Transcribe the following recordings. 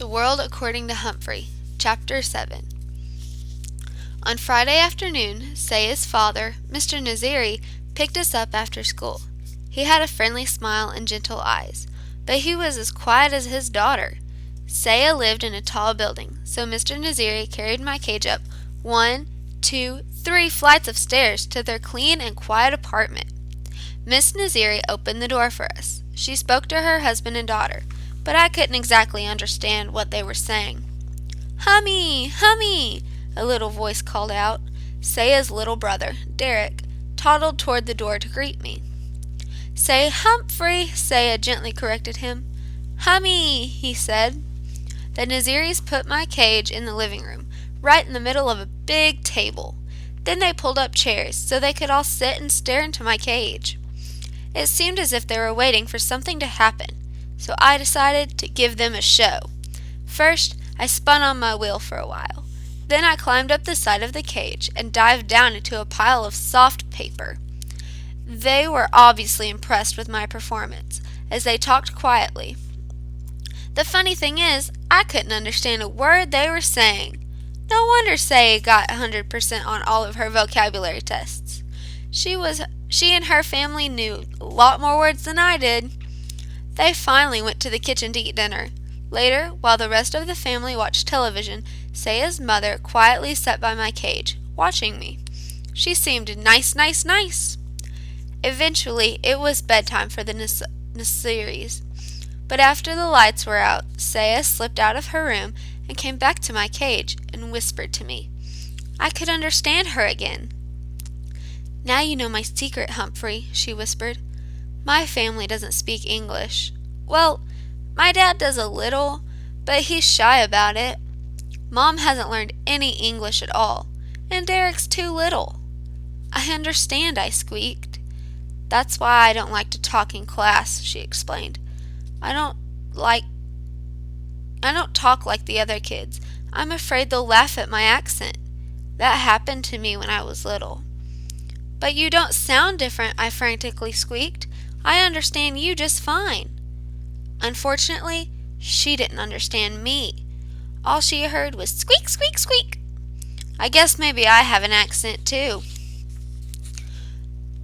The World According to Humphrey, Chapter 7. On Friday afternoon, Seya's father, Mr. Naziri, picked us up after school. He had a friendly smile and gentle eyes, but he was as quiet as his daughter. Seya lived in a tall building, so Mr. Naziri carried my cage up 1, 2, 3 flights of stairs to their clean and quiet apartment. Miss Naziri opened the door for us. She spoke to her husband and daughter, but I couldn't exactly understand what they were saying. "Hummy! Hummy!" a little voice called out. Seya's little brother, Derek, toddled toward the door to greet me. "Say Humphrey," Seya gently corrected him. "Hummy," he said. The Naziris put my cage in the living room, right in the middle of a big table. Then they pulled up chairs so they could all sit and stare into my cage. It seemed as if they were waiting for something to happen, so I decided to give them a show. First, I spun on my wheel for a while. Then I climbed up the side of the cage and dived down into a pile of soft paper. They were obviously impressed with my performance, as they talked quietly. The funny thing is, I couldn't understand a word they were saying. No wonder Seya got 100% on all of her vocabulary tests. She and her family knew a lot more words than I did. They finally went to the kitchen to eat dinner. Later, while the rest of the family watched television, Seya's mother quietly sat by my cage, watching me. She seemed nice. Eventually, it was bedtime for the Naziris. But after the lights were out, Seya slipped out of her room and came back to my cage and whispered to me. I could understand her again. "Now you know my secret, Humphrey," she whispered. "My family doesn't speak English. Well, my dad does a little, but he's shy about it. Mom hasn't learned any English at all, and Derek's too little." "I understand," I squeaked. "That's why I don't like to talk in class," she explained. I don't talk like the other kids. I'm afraid they'll laugh at my accent. That happened to me when I was little." "But you don't sound different," I frantically squeaked. "I understand you just fine." Unfortunately, she didn't understand me. All she heard was squeak, squeak, squeak. I guess maybe I have an accent too.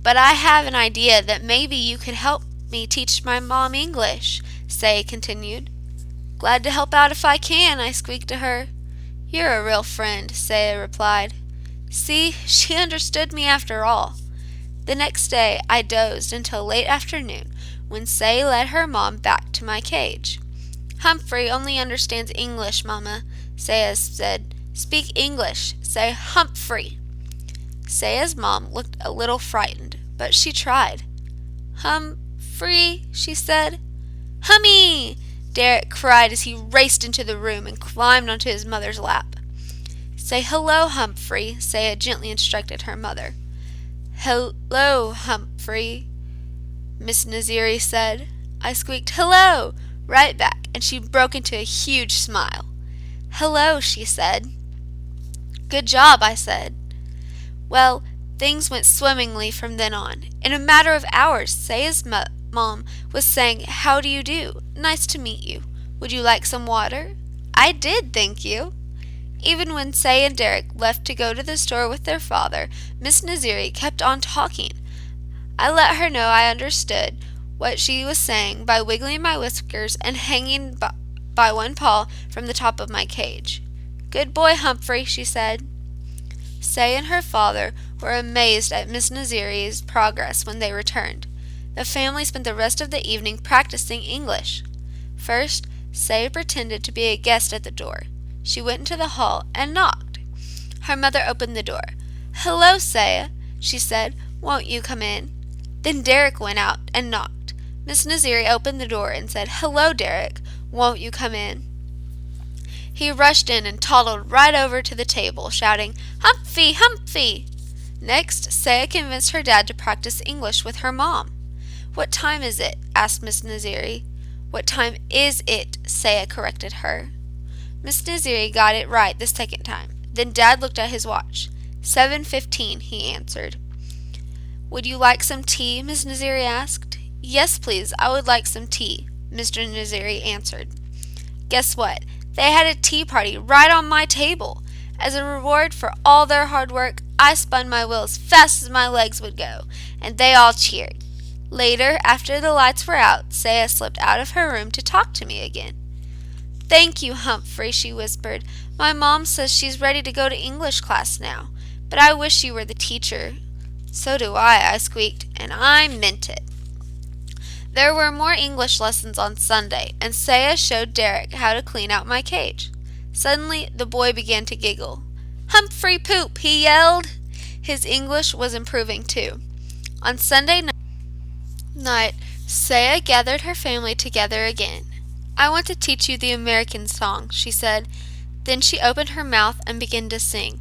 "But I have an idea that maybe you could help me teach my mom English," Seya continued. "Glad to help out if I can," I squeaked to her. "You're a real friend," Seya replied. See, she understood me after all. The next day, I dozed until late afternoon when Seya led her mom back to my cage. "Humphrey only understands English, Mama," Seya said. "Speak English. Say Humphrey." Seya's mom looked a little frightened, but she tried. "Humphrey," she said. "Hummy!" Derek cried as he raced into the room and climbed onto his mother's lap. "Say hello, Humphrey," Seya gently instructed her mother. "Hello, Humphrey," Miss Naziri said. I squeaked hello right back, and she broke into a huge smile. "Hello," she said. "Good job," I said. Well, things went swimmingly from then on. In a matter of hours, Seya's mom was saying, "How do you do? Nice to meet you. Would you like some water?" I did, thank you. Even when Seya and Derek left to go to the store with their father, Miss Naziri kept on talking. I let her know I understood what she was saying by wiggling my whiskers and hanging by one paw from the top of my cage. "Good boy, Humphrey," she said. Seya and her father were amazed at Miss Naziri's progress when they returned. The family spent the rest of the evening practicing English. First, Seya pretended to be a guest at the door. She went into the hall and knocked. Her mother opened the door. "Hello, Seya," she said. "Won't you come in?" Then Derek went out and knocked. Miss Naziri opened the door and said, "Hello, Derek. Won't you come in?" He rushed in and toddled right over to the table, shouting, "Humphrey, Humphrey!" Next, Seya convinced her dad to practice English with her mom. "What time is it?" asked Miss Naziri. "What time is it?" Seya corrected her. Miss Naziri got it right the second time. Then Dad looked at his watch. 7:15, he answered. "Would you like some tea?" Miss Naziri asked. "Yes, please. I would like some tea," Mr. Naziri answered. Guess what? They had a tea party right on my table. As a reward for all their hard work, I spun my wheel as fast as my legs would go, and they all cheered. Later, after the lights were out, Seya slipped out of her room to talk to me again. "Thank you, Humphrey," she whispered. "My mom says she's ready to go to English class now, but I wish you were the teacher." "So do I squeaked, and I meant it." There were more English lessons on Sunday, and Seya showed Derek how to clean out my cage. Suddenly, the boy began to giggle. "Humphrey poop," he yelled. His English was improving too. On Sunday night, Seya gathered her family together again. "I want to teach you the American song," she said. Then she opened her mouth and began to sing.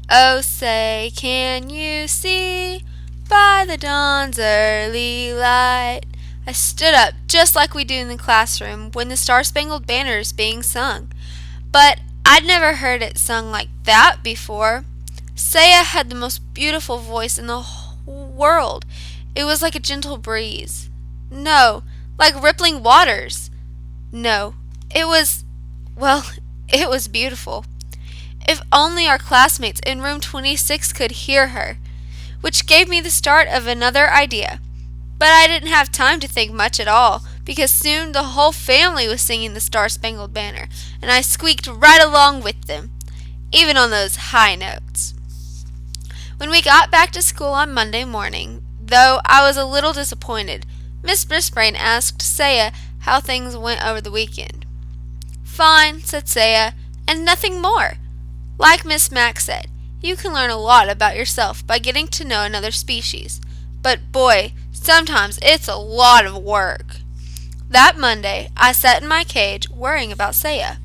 "Oh, say, can you see by the dawn's early light?" I stood up just like we do in the classroom when the Star-Spangled Banner is being sung. But I'd never heard it sung like that before. Seya had the most beautiful voice in the whole world. It was like a gentle breeze. No, like rippling waters. No, it was beautiful. If only our classmates in room 26 could hear her. Which gave me the start of another idea. But I didn't have time to think much at all, because soon the whole family was singing the Star-Spangled Banner, and I squeaked right along with them, even on those high notes. When we got back to school on Monday morning, though I was a little disappointed, Miss Brisbane asked Seya how things went over the weekend. "Fine," said Seya, "and nothing more. Like Miss Mack said, you can learn a lot about yourself by getting to know another species. But boy, sometimes it's a lot of work." That Monday, I sat in my cage worrying about Seya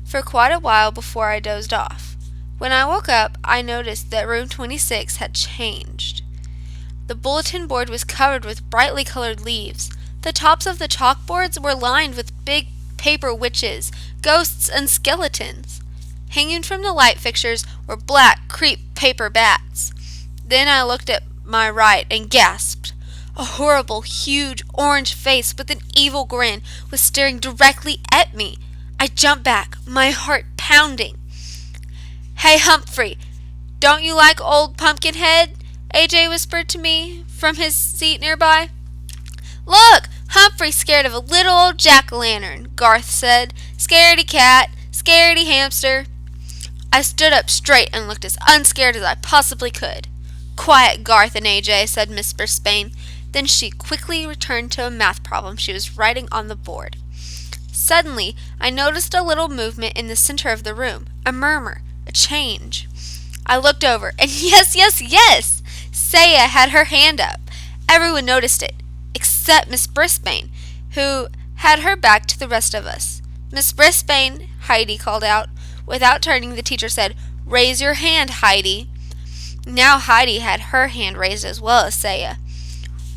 for quite a while before I dozed off. When I woke up, I noticed that room 26 had changed. The bulletin board was covered with brightly colored leaves. The tops of the chalkboards were lined with big paper witches, ghosts, and skeletons. Hanging from the light fixtures were black crepe paper bats. Then I looked at my right and gasped. A horrible, huge, orange face with an evil grin was staring directly at me. I jumped back, my heart pounding. "Hey, Humphrey, don't you like old Pumpkinhead?" AJ whispered to me from his seat nearby. "Look, Humphrey's scared of a little old jack-o'-lantern," Garth said. "Scaredy cat, scaredy hamster." I stood up straight and looked as unscared as I possibly could. "Quiet, Garth and AJ," said Miss Brisbane. Then she quickly returned to a math problem she was writing on the board. Suddenly, I noticed a little movement in the center of the room, a murmur, a change. I looked over, and yes! Seya had her hand up. Everyone noticed it, except Miss Brisbane, who had her back to the rest of us. "Miss Brisbane," Heidi called out. Without turning, the teacher said, "Raise your hand, Heidi." Now Heidi had her hand raised as well as Seya.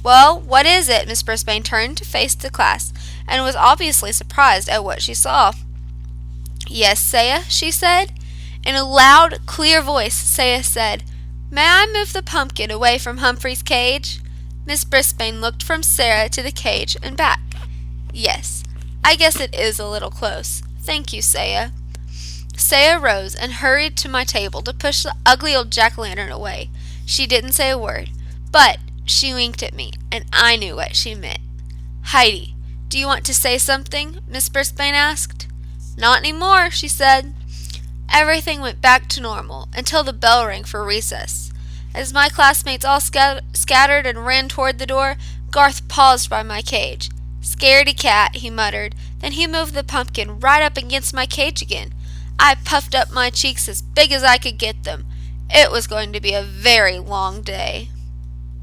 "Well, what is it?" Miss Brisbane turned to face the class, and was obviously surprised at what she saw. "Yes, Seya," she said. In a loud, clear voice, Seya said, "May I move the pumpkin away from Humphrey's cage?" Miss Brisbane looked from Sarah to the cage and back. "Yes, I guess it is a little close. Thank you, Seya." Seya rose and hurried to my table to push the ugly old jack-o'-lantern away. She didn't say a word, but she winked at me, and I knew what she meant. "Heidi, do you want to say something?" Miss Brisbane asked. "Not anymore," she said. Everything went back to normal until the bell rang for recess. As my classmates all scattered and ran toward the door, Garth paused by my cage. "Scaredy cat," he muttered. Then he moved the pumpkin right up against my cage again. I puffed up my cheeks as big as I could get them. It was going to be a very long day.